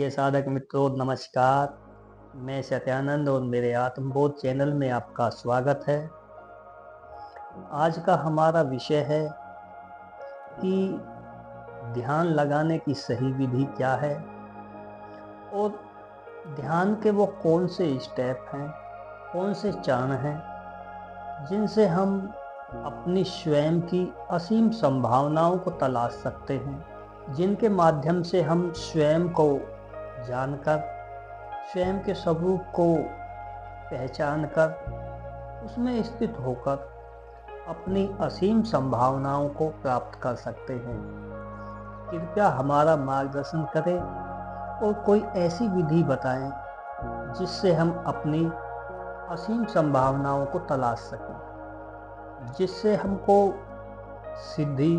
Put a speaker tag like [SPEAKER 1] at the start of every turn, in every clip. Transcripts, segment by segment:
[SPEAKER 1] प्रिय साधक मित्रों नमस्कार। मैं सत्यानंद और मेरे आत्मबोध चैनल में आपका स्वागत है। आज का हमारा विषय है कि ध्यान लगाने की सही विधि क्या है और ध्यान के वो कौन से स्टेप हैं, कौन से चरण हैं जिनसे हम अपनी स्वयं की असीम संभावनाओं को तलाश सकते हैं, जिनके माध्यम से हम स्वयं को जानकर, स्वयं के स्वरूप को पहचानकर, उसमें स्थित होकर अपनी असीम संभावनाओं को प्राप्त कर सकते हैं। कृपया हमारा मार्गदर्शन करें और कोई ऐसी विधि बताएं जिससे हम अपनी असीम संभावनाओं को तलाश सकें, जिससे हमको सिद्धि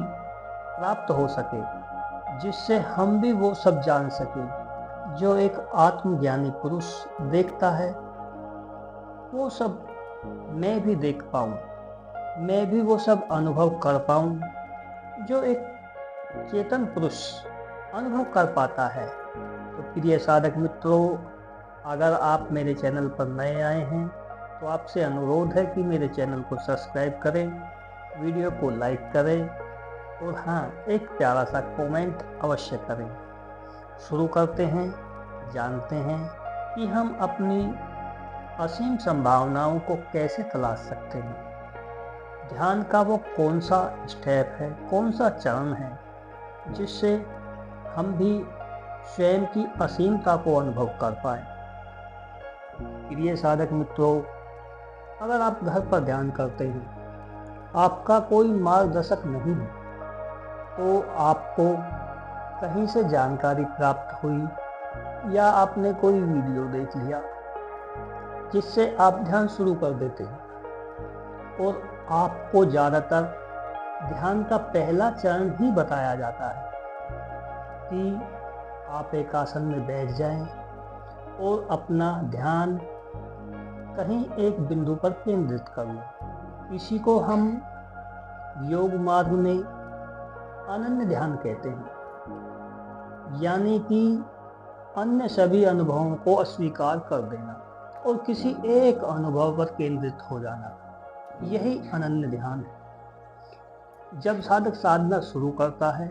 [SPEAKER 1] प्राप्त हो सके, जिससे हम भी वो सब जान सकें जो एक आत्मज्ञानी पुरुष देखता है। वो सब मैं भी देख पाऊँ, मैं भी वो सब अनुभव कर पाऊँ जो एक चेतन पुरुष अनुभव कर पाता है। तो प्रिय साधक मित्रों, अगर आप मेरे चैनल पर नए आए हैं तो आपसे अनुरोध है कि मेरे चैनल को सब्सक्राइब करें, वीडियो को लाइक करें और हाँ, एक प्यारा सा कमेंट अवश्य करें। शुरू करते हैं, जानते हैं कि हम अपनी असीम संभावनाओं को कैसे तलाश सकते हैं। ध्यान का वो कौन सा स्टेप है, कौन सा चरण है जिससे हम भी स्वयं की असीमता को अनुभव कर पाए। प्रिय साधक मित्रों, अगर आप घर पर ध्यान करते हैं, आपका कोई मार्गदर्शक नहीं है, तो आपको कहीं से जानकारी प्राप्त हुई या आपने कोई वीडियो देख लिया जिससे आप ध्यान शुरू कर देते हैं और आपको ज़्यादातर ध्यान का पहला चरण ही बताया जाता है कि आप एक आसन में बैठ जाएं और अपना ध्यान कहीं एक बिंदु पर केंद्रित कर लें। इसी को हम योग मार्ग में अनन्य ध्यान कहते हैं, यानी कि अन्य सभी अनुभवों को अस्वीकार कर देना और किसी एक अनुभव पर केंद्रित हो जाना, यही अनन्य ध्यान है। जब साधक साधना शुरू करता है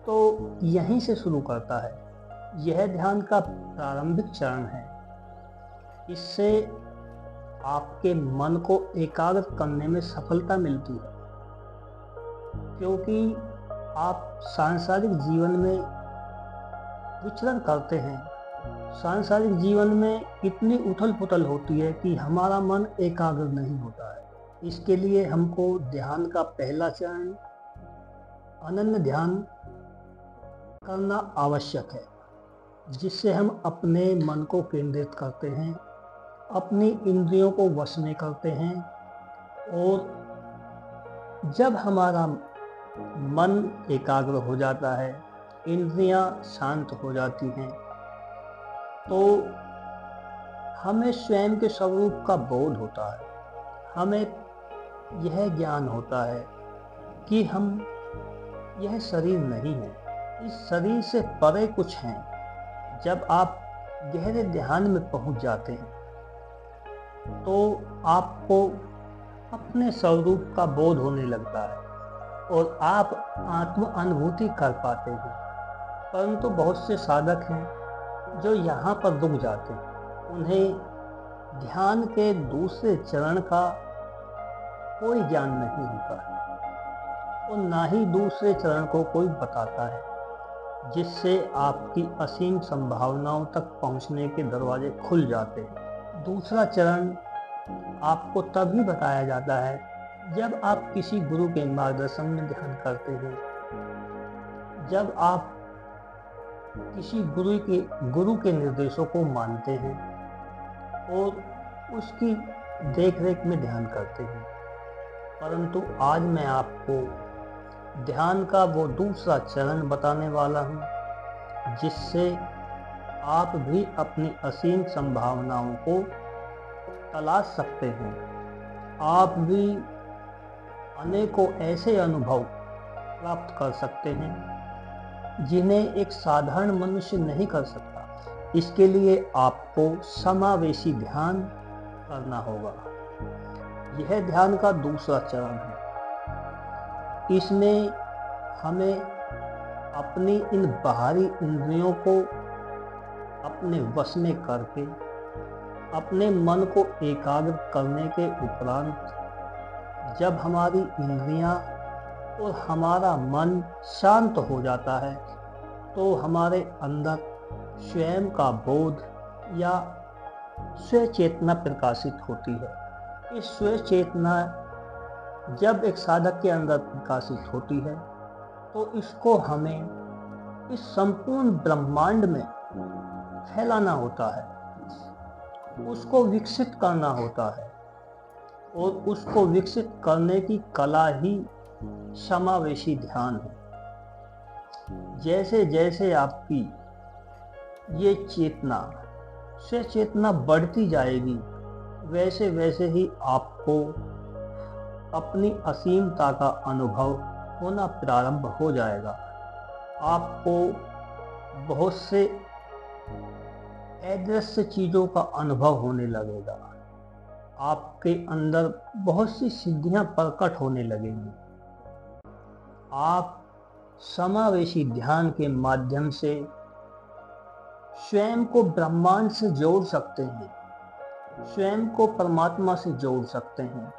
[SPEAKER 1] तो यहीं से शुरू करता है। यह ध्यान का प्रारंभिक चरण है। इससे आपके मन को एकाग्र करने में सफलता मिलती है, क्योंकि आप सांसारिक जीवन में विचरण करते हैं। सांसारिक जीवन में इतनी उथल पुथल होती है कि हमारा मन एकाग्र नहीं होता है। इसके लिए हमको ध्यान का पहला चरण अनन्य ध्यान करना आवश्यक है, जिससे हम अपने मन को केंद्रित करते हैं, अपनी इंद्रियों को वश में करते हैं और जब हमारा मन एकाग्र हो जाता है, इंद्रियां शांत हो जाती हैं, तो हमें स्वयं के स्वरूप का बोध होता है। हमें यह ज्ञान होता है कि हम यह शरीर नहीं है, इस शरीर से परे कुछ हैं। जब आप गहरे ध्यान में पहुंच जाते हैं तो आपको अपने स्वरूप का बोध होने लगता है और आप आत्म अनुभूति कर पाते हैं। परंतु बहुत से साधक हैं जो यहाँ पर रुक जाते हैं। उन्हें ध्यान के दूसरे चरण का कोई ज्ञान नहीं होता है और ना ही दूसरे चरण को कोई बताता है, जिससे आपकी असीम संभावनाओं तक पहुँचने के दरवाजे खुल जाते हैं। दूसरा चरण आपको तभी बताया जाता है जब आप किसी गुरु के मार्गदर्शन में ध्यान करते हैं, जब आप किसी गुरु के निर्देशों को मानते हैं और उसकी देखरेख में ध्यान करते हैं। परंतु आज मैं आपको ध्यान का वो दूसरा चरण बताने वाला हूँ, जिससे आप भी अपनी असीम संभावनाओं को तलाश सकते हैं। आप भी अनेकों ऐसे अनुभव प्राप्त कर सकते हैं जिन्हें एक साधारण मनुष्य नहीं कर सकता। इसके लिए आपको समावेशी ध्यान करना होगा। यह ध्यान का दूसरा चरण है। इसमें हमें अपनी इन बाहरी इंद्रियों को अपने वश में करके अपने मन को एकाग्र करने के उपरांत जब हमारी इंद्रियां और हमारा मन शांत हो जाता है तो हमारे अंदर स्वयं का बोध या स्व चेतना प्रकाशित होती है। इस स्व चेतना जब एक साधक के अंदर प्रकाशित होती है तो इसको हमें इस संपूर्ण ब्रह्मांड में फैलाना होता है, उसको विकसित करना होता है और उसको विकसित करने की कला ही समावेशी ध्यान है। जैसे जैसे आपकी ये चेतना से चेतना बढ़ती जाएगी वैसे वैसे ही आपको अपनी असीमता का अनुभव होना प्रारंभ हो जाएगा। आपको बहुत से अदृश्य चीज़ों का अनुभव होने लगेगा। आपके अंदर बहुत सी सिद्धियां प्रकट होने लगेंगी। आप समावेशी ध्यान के माध्यम से स्वयं को ब्रह्मांड से जोड़ सकते हैं, स्वयं को परमात्मा से जोड़ सकते हैं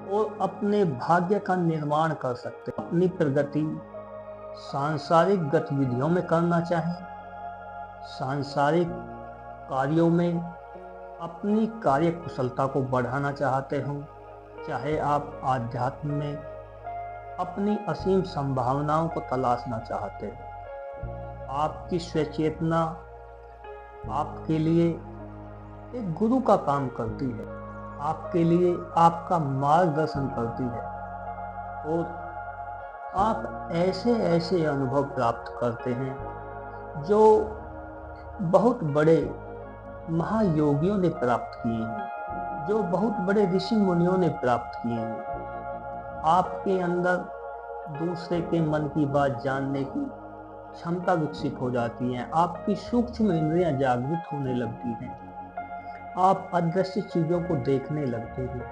[SPEAKER 1] और अपने भाग्य का निर्माण कर सकते हैं। अपनी प्रगति सांसारिक गतिविधियों में करना चाहें, सांसारिक कार्यों में अपनी कार्य कुशलता को बढ़ाना चाहते हो, चाहे आप आध्यात्म में अपनी असीम संभावनाओं को तलाशना चाहते हो, आपकी स्वचेतना आपके लिए एक गुरु का काम करती है, आपके लिए आपका मार्गदर्शन करती है और आप ऐसे ऐसे अनुभव प्राप्त करते हैं जो बहुत बड़े महायोगियों ने प्राप्त किए हैं, जो बहुत बड़े ऋषि मुनियों ने प्राप्त किए हैं। आपके अंदर दूसरे के मन की बात जानने की क्षमता विकसित हो जाती है, आपकी सूक्ष्म इंद्रियां जागृत होने लगती हैं, आप अदृश्य चीजों को देखने लगते हैं,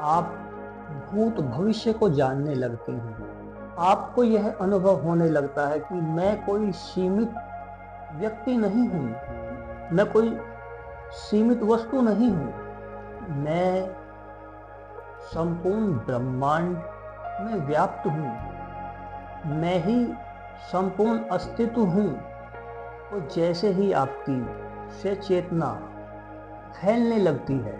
[SPEAKER 1] आप भूत भविष्य को जानने लगते हैं। आपको यह अनुभव होने लगता है कि मैं कोई सीमित व्यक्ति नहीं हूँ, मैं कोई सीमित वस्तु नहीं हूँ, मैं संपूर्ण ब्रह्मांड में व्याप्त हूँ, मैं ही संपूर्ण अस्तित्व हूँ। और जैसे ही आपकी सचेतना फैलने लगती है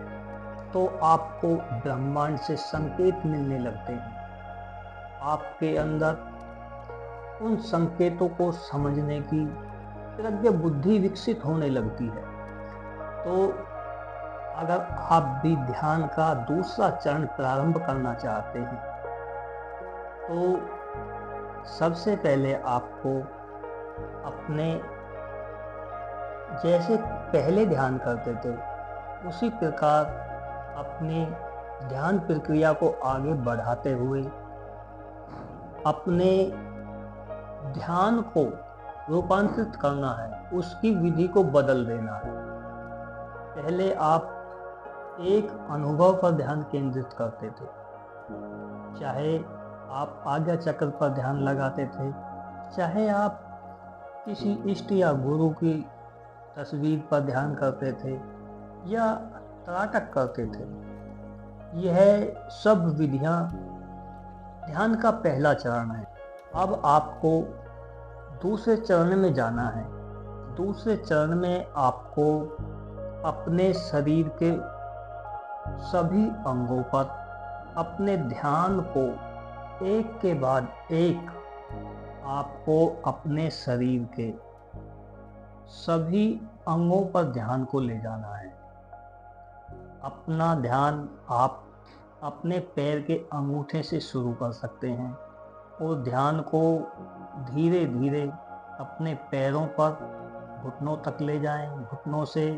[SPEAKER 1] तो आपको ब्रह्मांड से संकेत मिलने लगते हैं। आपके अंदर उन संकेतों को समझने की प्रज्ञा बुद्धि विकसित होने लगती है। तो अगर आप भी ध्यान का दूसरा चरण प्रारंभ करना चाहते हैं तो सबसे पहले आपको अपने जैसे पहले ध्यान करते थे उसी प्रकार अपनी ध्यान प्रक्रिया को आगे बढ़ाते हुए अपने ध्यान को रूपांतरित करना है, उसकी विधि को बदल देना है। पहले आप एक अनुभव पर ध्यान केंद्रित करते थे, चाहे आप आज्ञा चक्र पर ध्यान लगाते थे, चाहे आप किसी इष्ट या गुरु की तस्वीर पर ध्यान करते थे या त्राटक करते थे। यह सब विधियां ध्यान का पहला चरण है। अब आपको दूसरे चरण में जाना है। दूसरे चरण में आपको अपने शरीर के सभी अंगों पर अपने ध्यान को एक के बाद एक आपको अपने शरीर के सभी अंगों पर ध्यान को ले जाना है। अपना ध्यान आप अपने पैर के अंगूठे से शुरू कर सकते हैं और ध्यान को धीरे धीरे अपने पैरों पर घुटनों तक ले जाएं, घुटनों से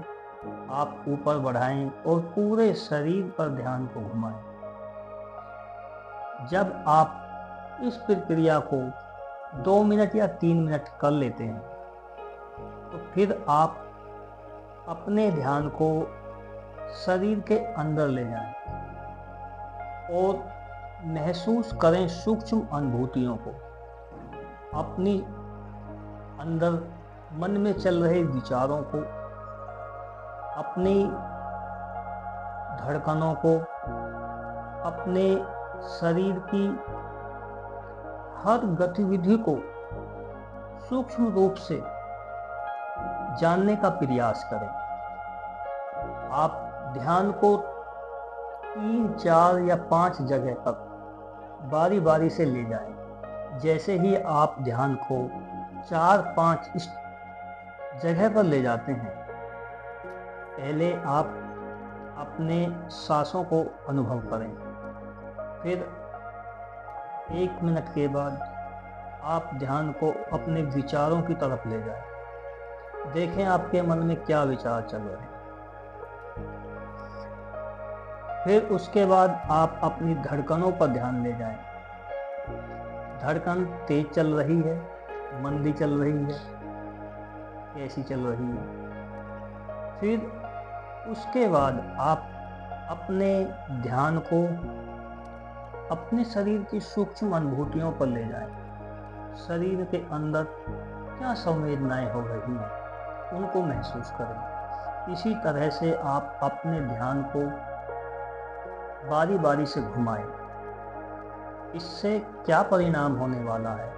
[SPEAKER 1] आप ऊपर बढ़ाएं और पूरे शरीर पर ध्यान को घुमाएं। जब आप इस प्रक्रिया को 2 मिनट या 3 मिनट कर लेते हैं तो फिर आप अपने ध्यान को शरीर के अंदर ले जाएं और महसूस करें सूक्ष्म अनुभूतियों को। अपनी अंदर मन में चल रहे विचारों को, अपनी धड़कनों को, अपने शरीर की हर गतिविधि को सूक्ष्म रूप से जानने का प्रयास करें। आप ध्यान को 3, 4 या 5 जगह पर बारी बारी से ले जाएं। जैसे ही आप ध्यान को 4-5 इस जगह पर ले जाते हैं, पहले आप अपने सांसों को अनुभव करें। फिर 1 मिनट के बाद आप ध्यान को अपने विचारों की तरफ ले जाएं। देखें आपके मन में क्या विचार चल रहे हैं। फिर उसके बाद आप अपनी धड़कनों पर ध्यान ले जाएं। धड़कन तेज चल रही है, मंदी चल रही है, कैसी चल रही है। फिर उसके बाद आप अपने ध्यान को अपने शरीर की सूक्ष्म अनुभूतियों पर ले जाएं। शरीर के अंदर क्या संवेदनाएं हो रही हैं, उनको महसूस करें। इसी तरह से आप अपने ध्यान को बारी बारी से घुमाएं। इससे क्या परिणाम होने वाला है?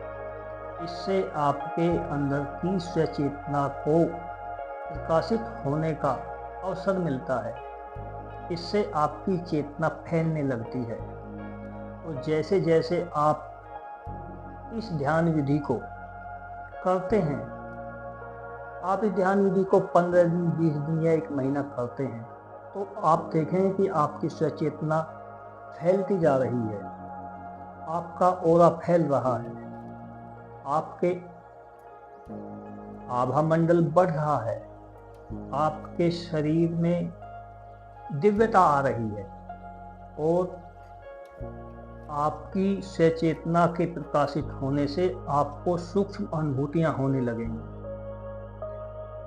[SPEAKER 1] इससे आपके अंदर की स्वचेतना को प्रकाशित होने का अवसर मिलता है। इससे आपकी चेतना फैलने लगती है। और जैसे जैसे आप इस ध्यान विधि को करते हैं, आप इस ध्यान विधि को 15 दिन, 20 दिन या 1 महीना करते हैं, तो आप देखेंगे कि आपकी स्वचेतना फैलती जा रही है। आपका ऑरा फैल रहा है, आपके आभा मंडल बढ़ रहा है, आपके शरीर में दिव्यता आ रही है और आपकी सचेतना के प्रकाशित होने से आपको सूक्ष्म अनुभूतियां होने लगेंगी।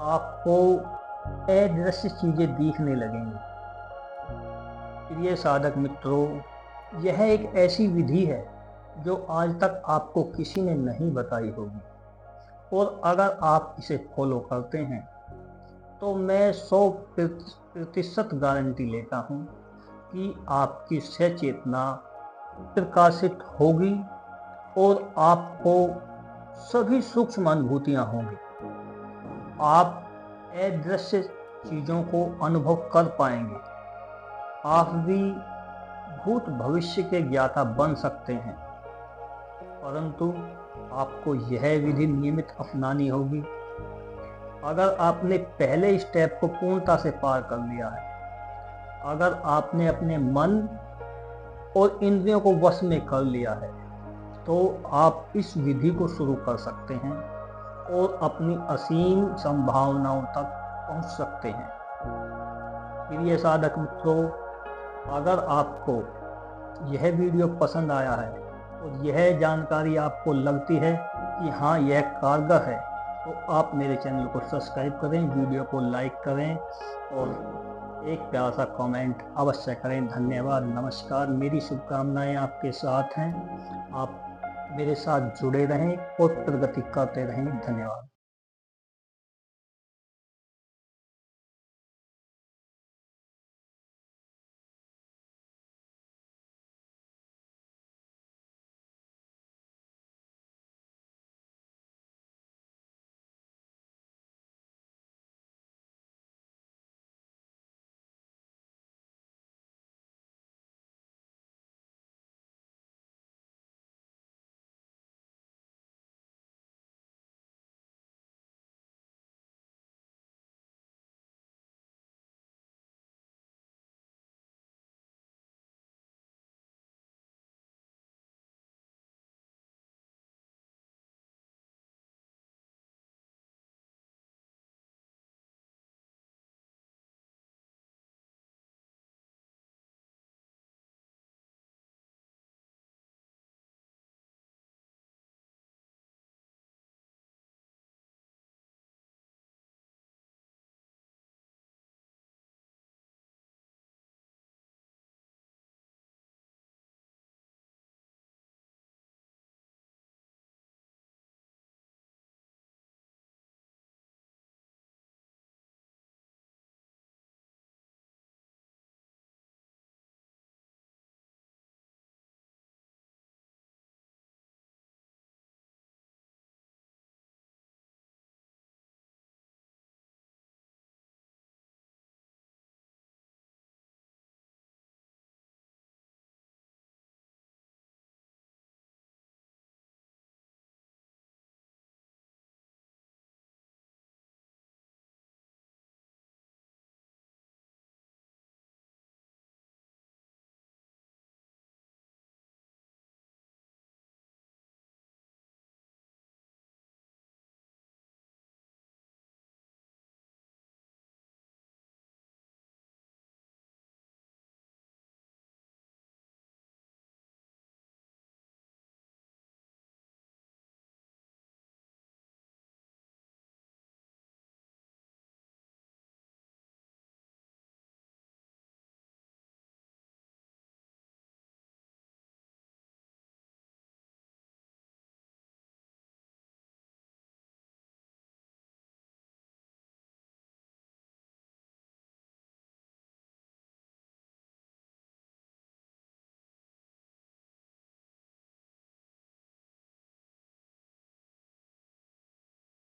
[SPEAKER 1] आपको अदृश्य चीजें दिखने लगेंगी। प्रिय साधक मित्रों, यह एक ऐसी विधि है जो आज तक आपको किसी ने नहीं बताई होगी, और अगर आप इसे फॉलो करते हैं तो मैं 100% गारंटी लेता हूँ कि आपकी सचेतना प्रकाशित होगी और आपको सभी सूक्ष्म अनुभूतियाँ होंगी। आप अदृश्य चीज़ों को अनुभव कर पाएंगे। आप भी भूत भविष्य के ज्ञाता बन सकते हैं, परंतु आपको यह विधि नियमित अपनानी होगी। अगर आपने पहले स्टेप को पूर्णता से पार कर लिया है, अगर आपने अपने मन और इंद्रियों को वश में कर लिया है, तो आप इस विधि को शुरू कर सकते हैं और अपनी असीम संभावनाओं तक पहुंच सकते हैं। प्रिय साधक मित्रों, अगर आपको यह वीडियो पसंद आया है और यह जानकारी आपको लगती है कि हाँ यह कारगर है, तो आप मेरे चैनल को सब्सक्राइब करें, वीडियो को लाइक करें और एक प्यारा सा कमेंट अवश्य करें। धन्यवाद, नमस्कार। मेरी शुभकामनाएं आपके साथ हैं। आप मेरे साथ जुड़े रहें और प्रगति करते रहें। धन्यवाद।